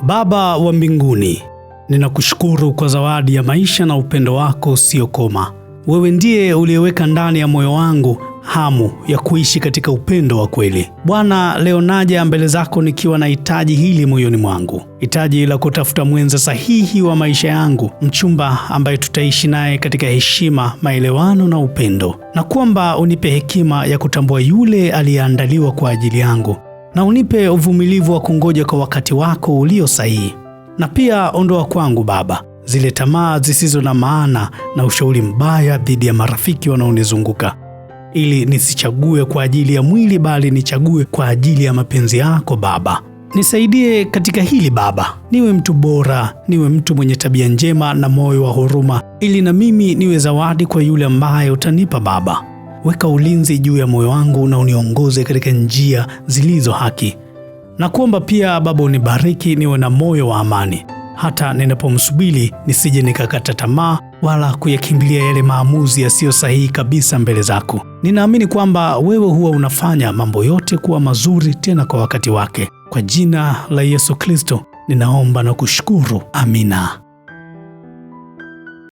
Baba wa mbinguni, ninakushukuru kwa zawadi ya maisha na upendo wako usiokoma. Wewe ndiye uliyeweka ndani ya moyo wangu hamu ya kuishi katika upendo wa kweli. Bwana, leo naja mbele zako nikiwa na hitaji hili moyoni mwangu. Hitaji la kutafuta mwenza sahihi wa maisha yangu, mchumba ambaye tutaishi naye katika heshima, maelewano na upendo. Na kuomba unipe hekima ya kutambua yule aliyeandaliwa kwa ajili yangu. Na unipe uvumilivu wa kungoja kwa wakati wako ulio sahihi. Na pia ondoa kwangu Baba zile tamaa zisizo na maana na ushauri mbaya dhidi ya marafiki wanaonizunguka, ili nisichague kwa ajili ya mwili bali nichague kwa ajili ya mapenzi yako Baba. Nisaidie katika hili Baba, niwe mtu bora, niwe mtu mwenye tabia njema na moyo wa huruma, ili na mimi niwe zawadi kwa yule ambaye utanipa Baba. Weka ulinzi juu ya moyo wangu na uniongoze katika njia zilizo haki. Na kuomba pia Baba unibariki niwe na moyo wa amani, hata ninapomsubiri nisije nikakata tamaa wala kuyakimbilia yale maamuzi yasiyo sahihi kabisa mbele zako. Ninaamini kwamba wewe huwa unafanya mambo yote kuwa mazuri tena kwa wakati wake. Kwa jina la Yesu Kristo ninaomba na kushukuru. Amina.